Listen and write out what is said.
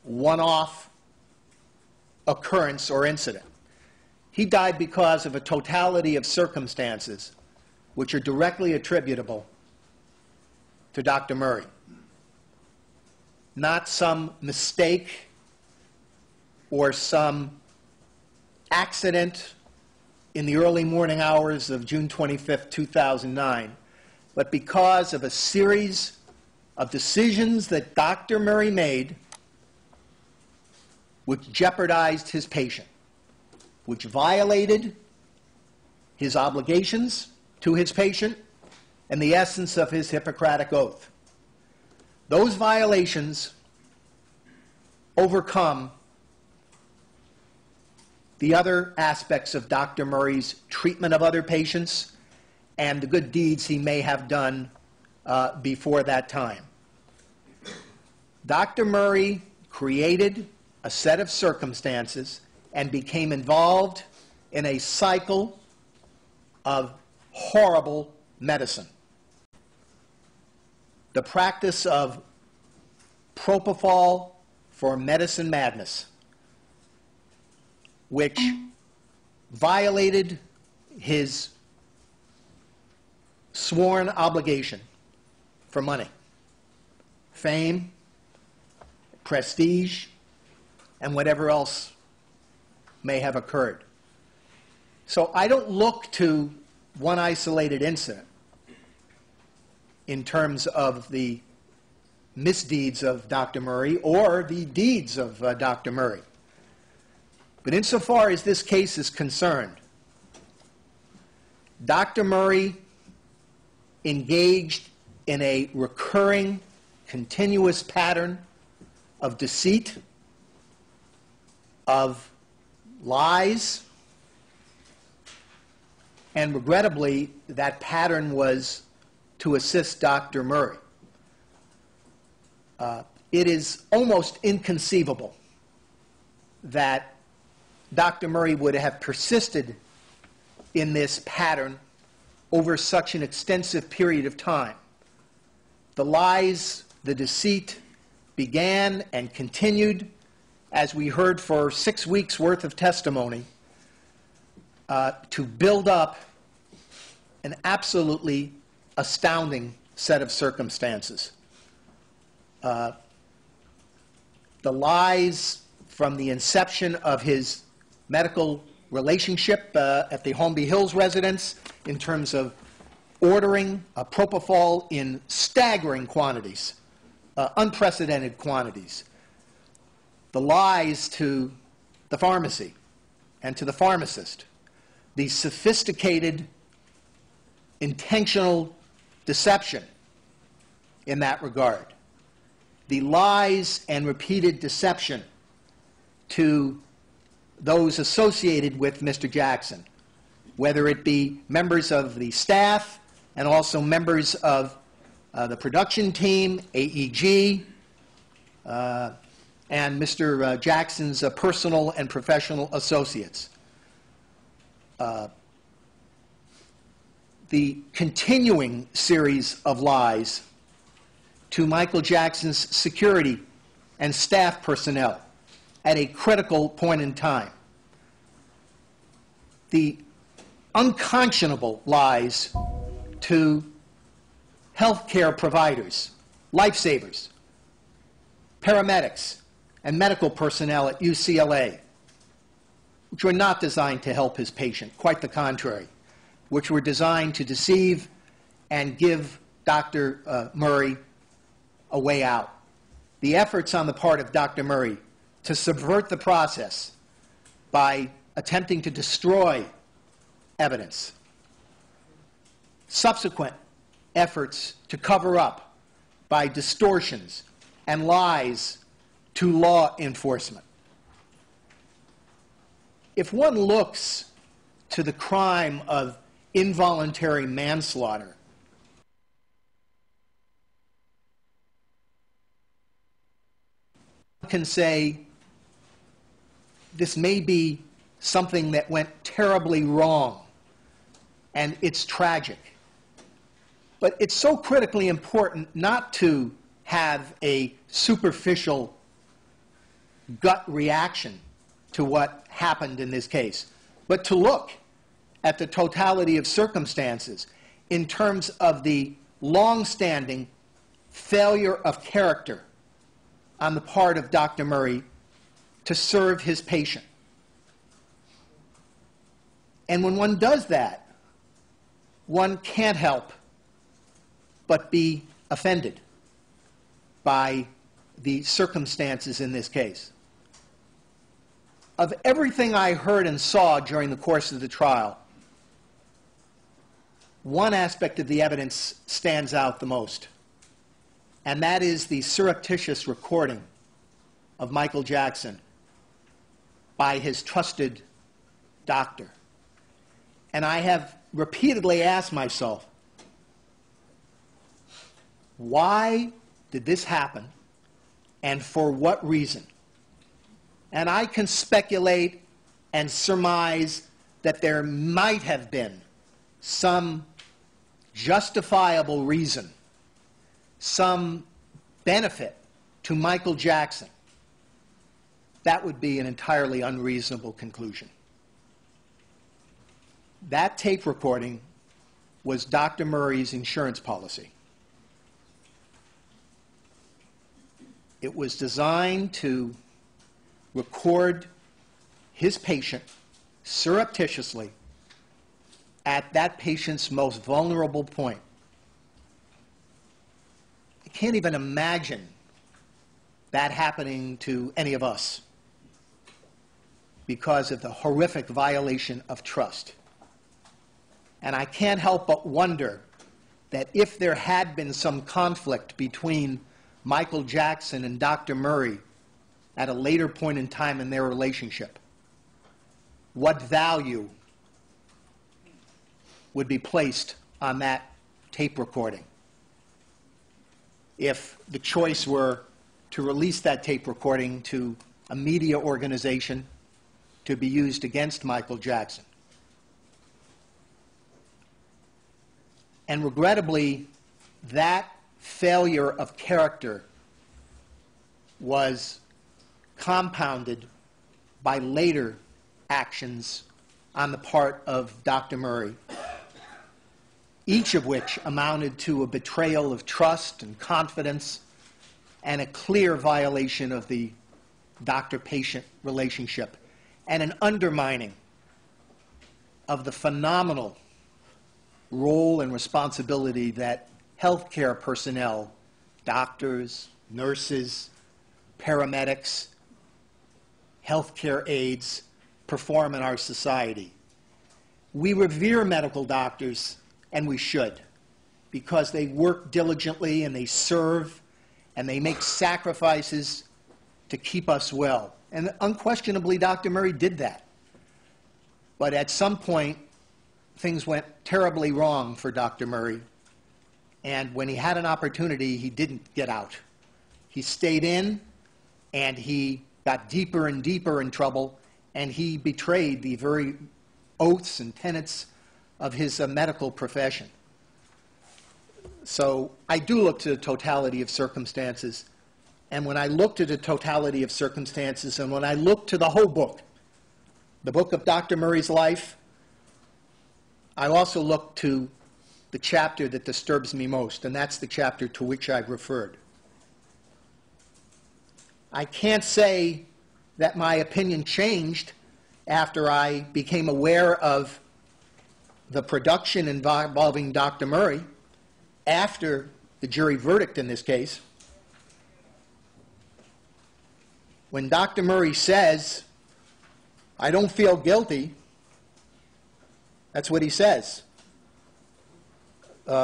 one-off occurrence or incident. He died because of a totality of circumstances which are directly attributable to Dr. Murray. Not some mistake or some accident in the early morning hours of June 25th, 2009, but because of a series of decisions that Dr. Murray made which jeopardized his patient, which violated his obligations to his patient and the essence of his Hippocratic oath. Those violations overcome the other aspects of Dr. Murray's treatment of other patients and the good deeds he may have done before that time. Dr. Murray created a set of circumstances and became involved in a cycle of horrible medicine. The practice of propofol for medicine madness, which violated his sworn obligation for money, fame, prestige, and whatever else may have occurred. So I don't look to one isolated incident in terms of the misdeeds of Dr. Murray or the deeds of Dr. Murray. But insofar as this case is concerned, Dr. Murray engaged in a recurring, continuous pattern of deceit, of lies, and regrettably, that pattern was to assist Dr. Murray. It is almost inconceivable that Dr. Murray would have persisted in this pattern over such an extensive period of time. The lies, the deceit began and continued, as we heard, for 6 weeks' worth of testimony, to build up an absolutely astounding set of circumstances. The lies from the inception of his medical relationship at the Holmby Hills residence in terms of ordering propofol in staggering quantities, unprecedented quantities. The lies to the pharmacy and to the pharmacist, the sophisticated, intentional deception in that regard, the lies and repeated deception to those associated with Mr. Jackson, whether it be members of the staff and also members of the production team, AEG, and Mr. Jackson's personal and professional associates. The continuing series of lies to Michael Jackson's security and staff personnel at a critical point in time. The unconscionable lies to healthcare providers, lifesavers, paramedics, and medical personnel at UCLA, which were not designed to help his patient, quite the contrary, which were designed to deceive and give Dr. Murray a way out. The efforts on the part of Dr. Murray to subvert the process by attempting to destroy evidence. Subsequent efforts to cover up by distortions and lies to law enforcement. If one looks to the crime of involuntary manslaughter, one can say this may be something that went terribly wrong, and it's tragic. But it's so critically important not to have a superficial gut reaction to what happened in this case, but to look at the totality of circumstances in terms of the long-standing failure of character on the part of Dr. Murray to serve his patient. And when one does that, one can't help but be offended by the circumstances in this case. Of everything I heard and saw during the course of the trial, one aspect of the evidence stands out the most, and that is the surreptitious recording of Michael Jackson by his trusted doctor. And I have repeatedly asked myself, why did this happen, and for what reason? And I can speculate and surmise that there might have been some justifiable reason, some benefit to Michael Jackson. That would be an entirely unreasonable conclusion. That tape recording was Dr. Murray's insurance policy. It was designed to record his patient surreptitiously at that patient's most vulnerable point. I can't even imagine that happening to any of us because of the horrific violation of trust. And I can't help but wonder that if there had been some conflict between Michael Jackson and Dr. Murray at a later point in time in their relationship, what value would be placed on that tape recording if the choice were to release that tape recording to a media organization to be used against Michael Jackson. And regrettably, that failure of character was compounded by later actions on the part of Dr. Murray, each of which amounted to a betrayal of trust and confidence and a clear violation of the doctor-patient relationship and an undermining of the phenomenal role and responsibility that healthcare personnel, doctors, nurses, paramedics, healthcare aides, perform in our society. We revere medical doctors, and we should, because they work diligently and they serve and they make sacrifices to keep us well. And unquestionably, Dr. Murray did that. But at some point, things went terribly wrong for Dr. Murray. And when he had an opportunity, he didn't get out. He stayed in, and he got deeper and deeper in trouble, and he betrayed the very oaths and tenets of his medical profession. So I do look to the totality of circumstances. And when I look to the totality of circumstances, and when I look to the whole book, the book of Dr. Murray's life, I also look to the chapter that disturbs me most, and that's the chapter to which I've referred. I can't say that my opinion changed after I became aware of the production involving Dr. Murray after the jury verdict in this case. When Dr. Murray says, "I don't feel guilty," that's what he says.